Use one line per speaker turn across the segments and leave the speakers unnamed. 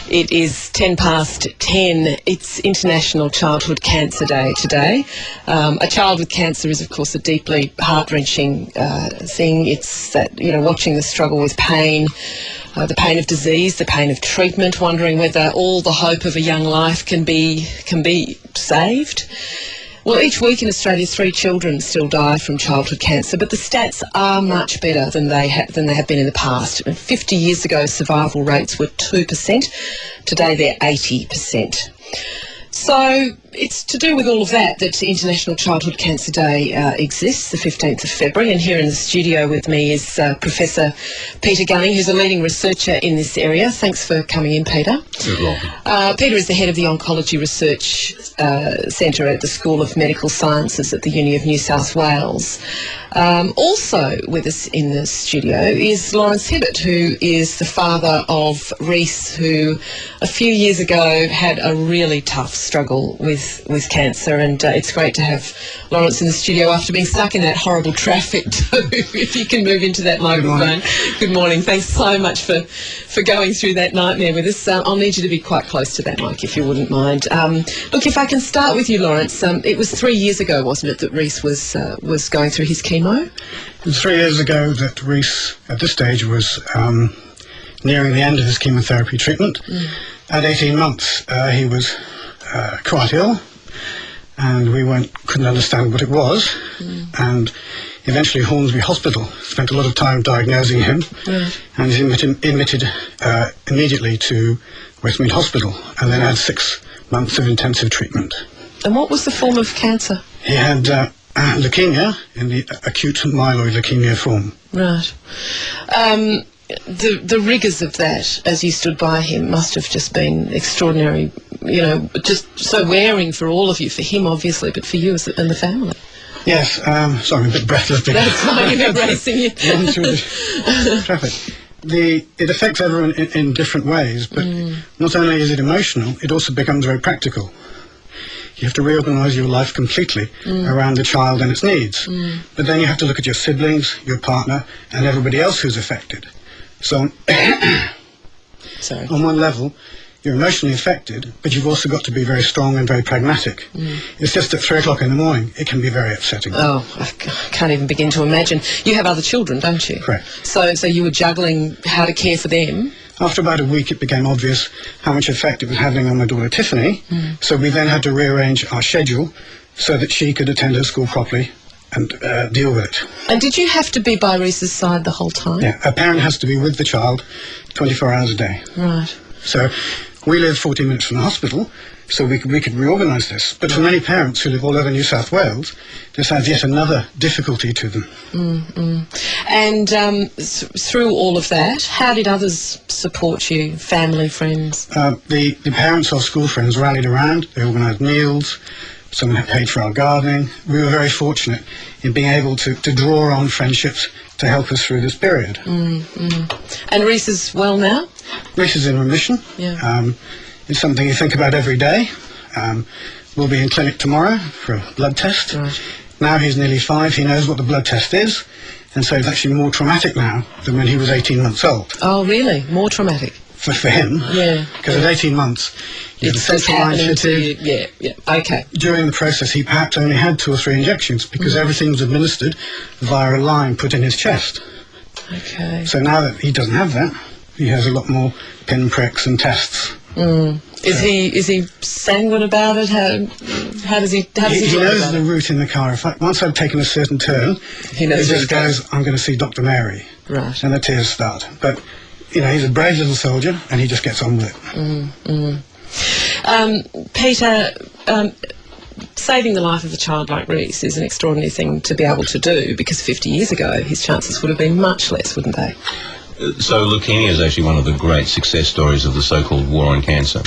It is 10:10. It's International Childhood Cancer Day today. A child with cancer is, of course, a deeply heart-wrenching thing. It's that, watching the struggle with pain, the pain of disease, the pain of treatment, wondering whether all the hope of a young life can be saved. Well, each week in Australia, 3 children still die from childhood cancer, but the stats are much better than they have been in the past. 50 years ago, survival rates were 2%. Today, they're 80%. So it's to do with all of that International Childhood Cancer Day exists, the 15th of February. And here in the studio with me is Professor Peter Gunning, who's a leading researcher in this area. Thanks for coming in, Peter.
You're welcome.
Peter is the head of the Oncology Research Centre at the School of Medical Sciences at the Uni of New South Wales. Also with us in the studio is Lawrence Hibbert, who is the father of Rhys, who a few years ago had a really tough struggle with cancer, and it's great to have Lawrence in the studio after being stuck in that horrible traffic too. If you can move into that microphone. Good morning. Thanks so much for going through that nightmare with us. I'll need you to be quite close to that mic if you wouldn't mind. Look, if I can start with you, Lawrence, it was 3 years ago, wasn't it, that Rhys was going through his chemo?
It was 3 years ago that Rhys, at this stage, was nearing the end of his chemotherapy treatment. At 18 months, he was quite ill, and we couldn't understand what it was, and eventually Hornsby Hospital spent a lot of time diagnosing him, and he was admitted immediately to Westmead Hospital, and then had 6 months of intensive treatment.
And what was the form of cancer?
He had leukaemia, in the acute myeloid leukemia form.
Right. The rigours of that, as you stood by him, must have just been extraordinary, just so wearing for all of you, for him obviously, but for you and the family.
Yes, sorry, I'm a bit breathless.
That's fine, you're embracing you.
Traffic. It affects everyone in different ways, but not only is it emotional, it also becomes very practical. You have to reorganise your life completely around the child and its needs. But then you have to look at your siblings, your partner, and everybody else who's affected. So on one level, you're emotionally affected, but you've also got to be very strong and very pragmatic. It's just at 3 o'clock in the morning, it can be very upsetting.
Oh, I can't even begin to imagine. You have other children, don't you?
Correct.
So you were juggling how to care for them.
After about a week, it became obvious how much effect it was having on my daughter Tiffany, so we then had to rearrange our schedule so that she could attend her school properly and deal with it.
And did you have to be by Rhys's side the whole time?
Yeah, a parent has to be with the child 24 hours a day.
Right.
So we live 40 minutes from the hospital, so we could reorganise this. But for many parents who live all over New South Wales, this adds yet another difficulty to them.
And through all of that, how did others support you, family, friends?
The parents or school friends rallied around, they organised meals, someone had paid for our gardening. We were very fortunate in being able to draw on friendships to help us through this period.
And Rhys is well now?
Rhys is in remission.
Yeah.
It's something you think about every day. We'll be in clinic tomorrow for a blood test.
Right.
Now he's nearly 5, he knows what the blood test is, and so it's actually more traumatic now than when he was 18 months old.
Oh, really? More traumatic?
For him.
Yeah.
Because at 18 months, he had a central line fitted.
Yeah, okay.
During the process, he perhaps only had 2 or 3 injections because everything was administered via a line put in his chest.
Okay.
So now that he doesn't have that, he has a lot more pinpricks and tests.
Is he sanguine about it? How does he
knows the route in the car. In fact, once I've taken a certain turn, he just goes, I'm going to see Dr. Mary.
Right.
And the tears start. But, he's a brave little soldier, and he just gets on with
it. Peter, saving the life of a child like Rhys is an extraordinary thing to be able to do, because 50 years ago his chances would have been much less, wouldn't they?
So leukemia is actually one of the great success stories of the so-called war on cancer,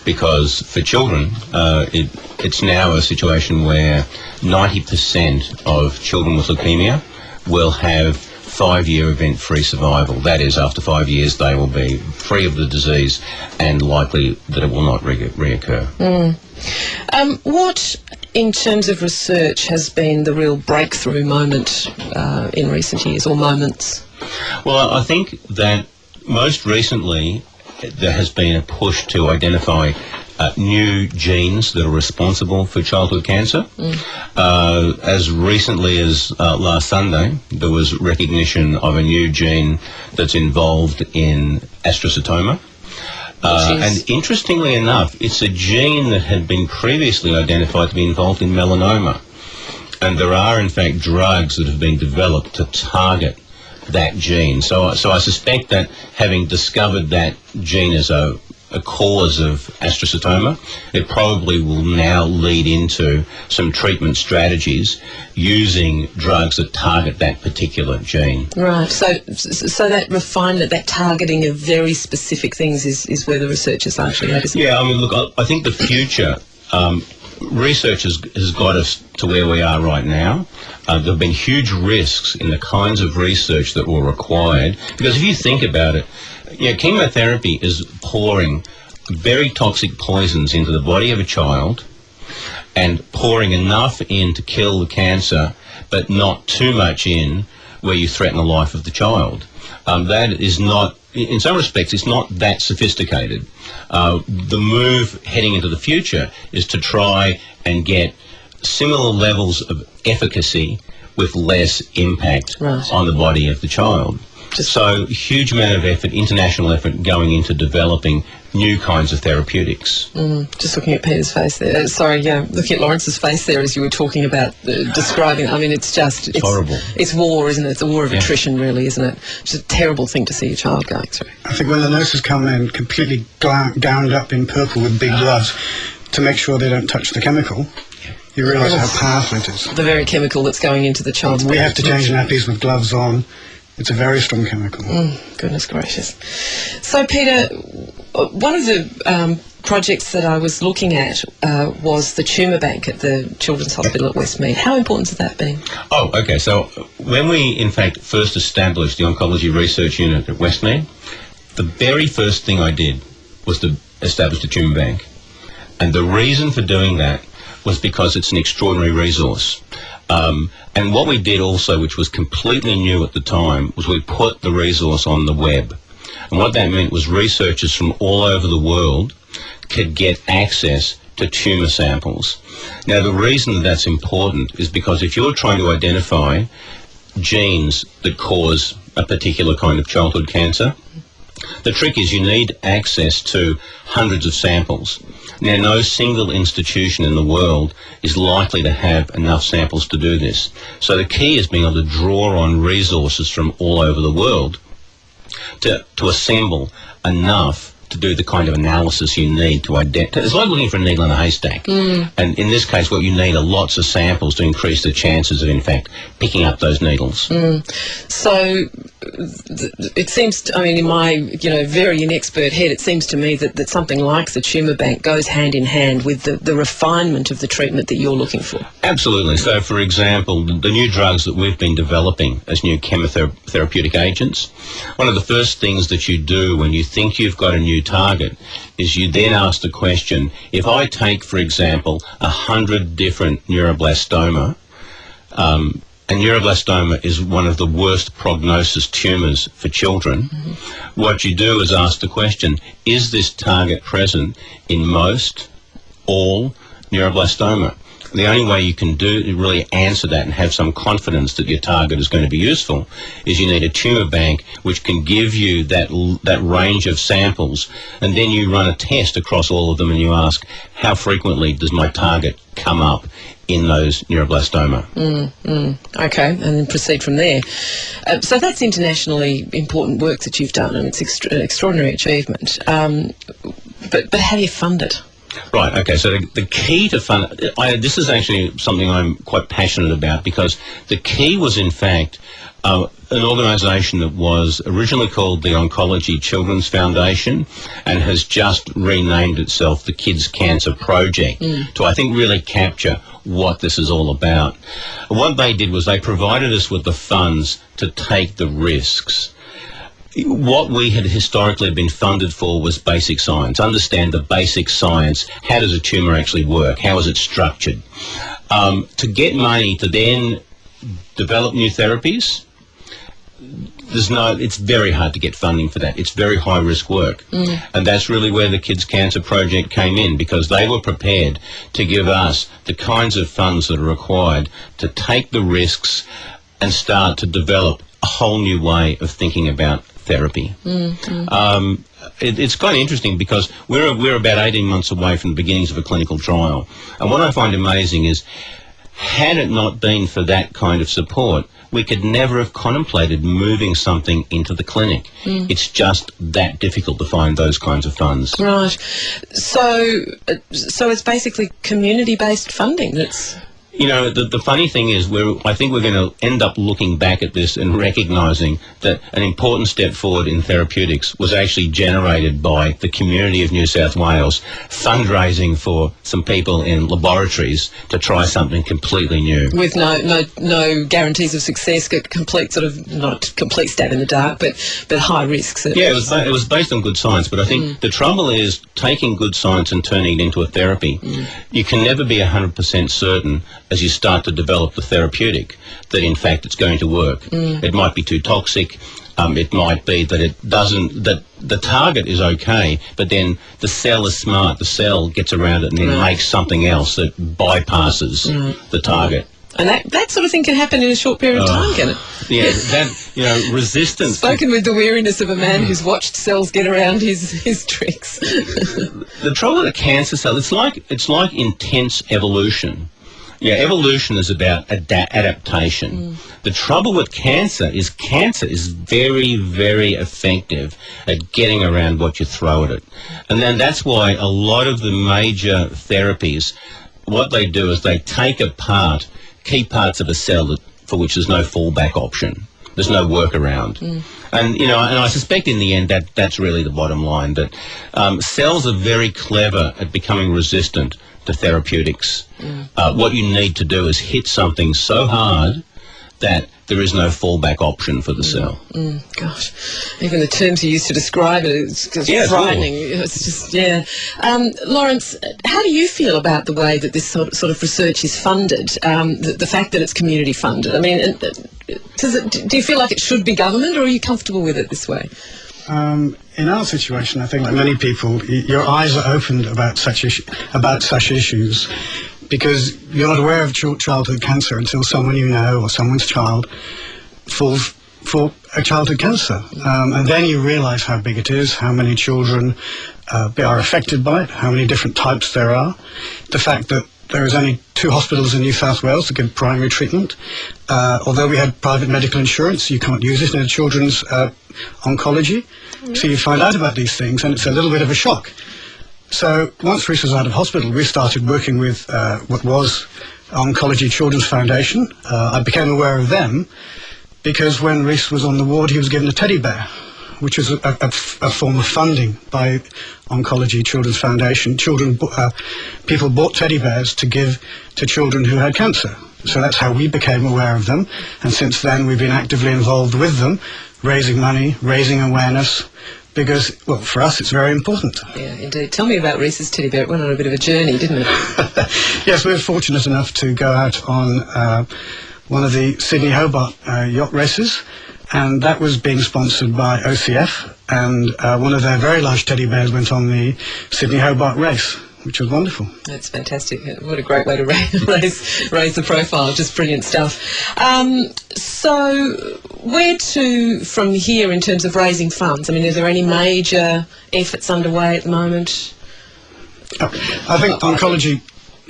because for children it's now a situation where 90% of children with leukemia will have 5-year event-free survival. That is, after 5 years they will be free of the disease and likely that it will not reoccur.
What, in terms of research, has been the real breakthrough moment in recent years, or moments?
Well, I think that most recently there has been a push to identify new genes that are responsible for childhood cancer. As recently as last Sunday, there was recognition of a new gene that's involved in astrocytoma. And interestingly enough, it's a gene that had been previously identified to be involved in melanoma. And there are, in fact, drugs that have been developed to target that gene. So I suspect that having discovered that gene as a cause of astrocytoma, it probably will now lead into some treatment strategies using drugs that target that particular gene.
Right. So that refinement, that targeting of very specific things is where the research is largely at, isn't it?
Yeah, I mean, look, I think the future, research has got us to where we are right now. There have been huge risks in the kinds of research that were required, because if you think about it, chemotherapy is pouring very toxic poisons into the body of a child and pouring enough in to kill the cancer, but not too much in where you threaten the life of the child. That is not, in some respects, it's not that sophisticated. The move heading into the future is to try and get similar levels of efficacy with less impact on the body of the child. So huge amount of effort, international effort, going into developing new kinds of therapeutics.
Just looking at Peter's face there. Looking at Lawrence's face there as you were talking about describing. I mean, it's
horrible.
It's war, isn't it? It's a war of attrition, really, isn't it? It's a terrible thing to see your child going through.
I think when the nurses come in completely gowned up in purple with big gloves to make sure they don't touch the chemical, you realise how powerful it is.
The very chemical that's going into the child's body.
We have to change nappies with gloves on. It's a very strong chemical.
Goodness gracious. So, Peter, one of the projects that I was looking at was the Tumor Bank at the Children's Hospital at Westmead. How important has that been?
Oh, okay. So when we, in fact, first established the Oncology Research Unit at Westmead, the very first thing I did was to establish the Tumor Bank. And the reason for doing that was because it's an extraordinary resource. And what we did also, which was completely new at the time, was we put the resource on the web. And what that meant was researchers from all over the world could get access to tumour samples. Now, the reason that that's important is because if you're trying to identify genes that cause a particular kind of childhood cancer, the trick is you need access to hundreds of samples. Now, no single institution in the world is likely to have enough samples to do this. So the key is being able to draw on resources from all over the world to assemble enough to do the kind of analysis you need to identify. It's like looking for a needle in a haystack. And in this case, what you need are lots of samples to increase the chances of, in fact, picking up those needles.
So it seems, in my, very inexpert head, it seems to me that something like the Tumor Bank goes hand in hand with the refinement of the treatment that you're looking for.
Absolutely. So, for example, the new drugs that we've been developing as new chemotherapeutic agents, one of the first things that you do when you think you've got a new target is you then ask the question, if I take, for example, 100 different neuroblastoma, and neuroblastoma is one of the worst prognosis tumours for children, what you do is ask the question, is this target present in most, all neuroblastoma? The only way you can really answer that and have some confidence that your target is going to be useful is you need a tumour bank which can give you that range of samples, and then you run a test across all of them and you ask, how frequently does my target come up in those neuroblastoma?
Okay, and then proceed from there. So that's internationally important work that you've done, and it's an extraordinary achievement. But how do you fund it?
Right, okay, so the key to fund... this is actually something I'm quite passionate about, because the key was, in fact, an organisation that was originally called the Oncology Children's Foundation and has just renamed itself the Kids Cancer Project to, I think, really capture what this is all about. What they did was they provided us with the funds to take the risks. What we had historically been funded for was basic science. Understand the basic science. How does a tumour actually work? How is it structured? To get money to then develop new therapies, it's very hard to get funding for that. It's very high risk work. And that's really where the Kids Cancer Project came in, because they were prepared to give us the kinds of funds that are required to take the risks and start to develop a whole new way of thinking about therapy. It's kind of interesting because we're about 18 months away from the beginnings of a clinical trial. And what I find amazing is, had it not been for that kind of support, we could never have contemplated moving something into the clinic. It's just that difficult to find those kinds of funds.
Right. So it's basically community-based funding that's...
You know, the funny thing is, I think we're going to end up looking back at this and recognising that an important step forward in therapeutics was actually generated by the community of New South Wales fundraising for some people in laboratories to try something completely new.
With no guarantees of success, complete sort of, not complete stab in the dark, but high risks.
Yeah, it was based on good science, but I think the trouble is taking good science and turning it into a therapy. You can never be 100% certain as you start to develop the therapeutic that in fact it's going to work. It might be too toxic, it might be that it doesn't, that the target is okay, but then the cell is smart, the cell gets around it and then makes something else that bypasses the target.
And that sort of thing can happen in a short period of time, can it?
Yeah, that, resistance.
Spoken with the weariness of a man who's watched cells get around his tricks.
The trouble with a cancer cell, it's like intense evolution. Yeah, evolution is about adaptation. The trouble with cancer is very, very effective at getting around what you throw at it. And then that's why a lot of the major therapies, what they do is they take apart key parts of a cell for which there's no fallback option. There's no workaround. And, and I suspect in the end that's really the bottom line, that cells are very clever at becoming resistant to therapeutics. What you need to do is hit something so hard that there is no fallback option for the cell.
Gosh, even the terms you used to describe it, it's just frightening. It's just, Lawrence, how do you feel about the way that this sort of research is funded, the fact that it's community funded? I mean, do you feel like it should be government, or are you comfortable with it this way?
In our situation, I think, like many people, your eyes are opened about such issues, because you're not aware of childhood cancer until someone you know or someone's child falls for a childhood cancer. And then you realise how big it is, how many children are affected by it, how many different types there are. The fact that there is only 2 hospitals in New South Wales that give primary treatment. Although we had private medical insurance, you can't use it in a children's oncology. So you find out about these things, and it's a little bit of a shock. So once Rhys was out of hospital, we started working with what was Oncology Children's Foundation. I became aware of them because when Rhys was on the ward, he was given a teddy bear, which was a form of funding by Oncology Children's Foundation. People bought teddy bears to give to children who had cancer. So that's how we became aware of them. And since then, we've been actively involved with them, raising money, raising awareness, because, well, for us, it's very important.
Yeah, indeed. Tell me about Rhys's teddy bear. It went on a bit of a journey, didn't it?
Yes, we were fortunate enough to go out on one of the Sydney-Hobart yacht races, and that was being sponsored by OCF, and one of their very large teddy bears went on the Sydney-Hobart race, which was wonderful. That's
fantastic. What a great way to raise the profile. Just brilliant stuff. So where to from here in terms of raising funds? I mean, are there any major efforts underway at the moment?
I think Oncology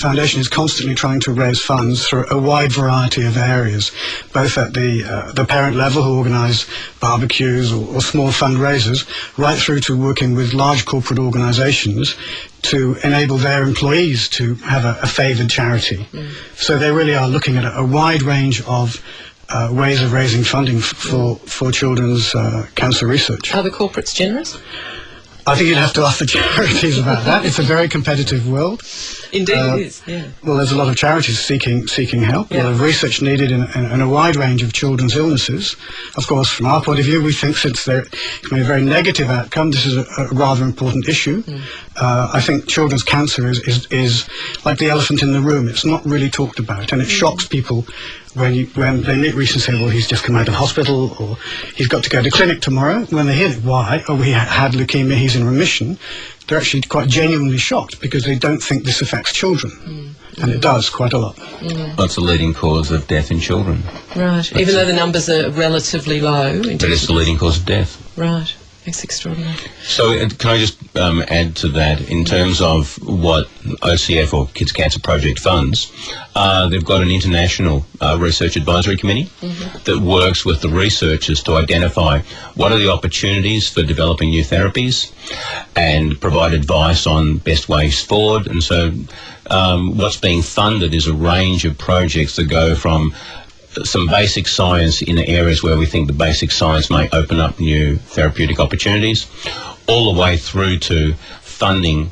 Foundation is constantly trying to raise funds through a wide variety of areas, both at the parent level, who organise barbecues or small fundraisers, right through to working with large corporate organisations to enable their employees to have a favoured charity. So they really are looking at a wide range of ways of raising funding for children's cancer research.
Are the corporates generous?
I think you'd have to ask the charities about that. It's a very competitive world.
Indeed it is, yeah. Well,
there's a lot of charities seeking help, a lot of research needed in a wide range of children's illnesses. Of course, from our point of view, we think since there can be a very negative outcome, this is a rather important issue. I think children's cancer is like the elephant in the room. It's not really talked about, and it shocks people when they meet Rhys and say, well, he's just come out of hospital, or he's got to go to clinic tomorrow, when they hear why, oh, he had leukemia, he's in remission, they're actually quite genuinely shocked because they don't think this affects children. And it does quite a lot.
That's the leading cause of death in children.
Right. Even though the numbers are relatively low.
But it's the leading cause of death.
Right. It's extraordinary.
So can I just add to that, in terms of what OCF, or Kids Cancer Project, funds, they've got an international research advisory committee that works with the researchers to identify what are the opportunities for developing new therapies and provide advice on best ways forward. And so what's being funded is a range of projects that go from some basic science in areas where we think the basic science may open up new therapeutic opportunities, all the way through to funding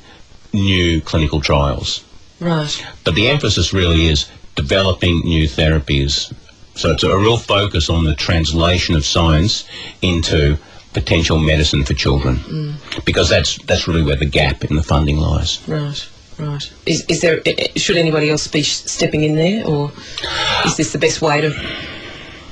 new clinical trials.
Right.
But the emphasis really is developing new therapies. So it's a real focus on the translation of science into potential medicine for children, because that's really where the gap in the funding lies.
Right. Right. Is there? Should anybody else be stepping in there, or is this the best way to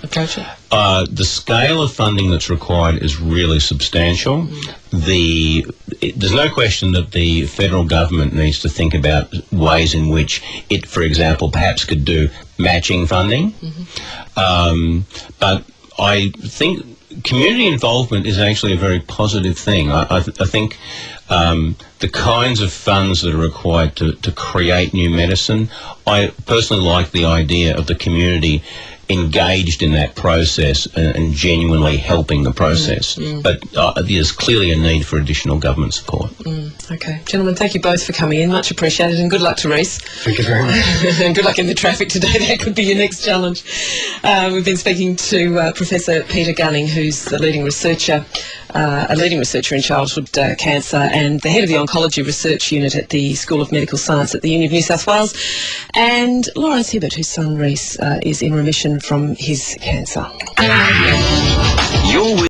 approach it?
The scale of funding that's required is really substantial. There's no question that the federal government needs to think about ways in which it, for example, perhaps could do matching funding. But I think community involvement is actually a very positive thing. I think the kinds of funds that are required to create new medicine, I personally like the idea of the community engaged in that process and genuinely helping the process. But there's clearly a need for additional government support.
Okay. Gentlemen, thank you both for coming in. Much appreciated, and good luck to Rhys.
Thank you very much.
And good luck in the traffic today. That could be your next challenge. We've been speaking to Professor Peter Gunning, who's the leading researcher, in childhood cancer and the head of the Oncology Research Unit at the School of Medical Science at the Uni of New South Wales, and Lawrence Hibbert, whose son Rhys is in remission from his cancer.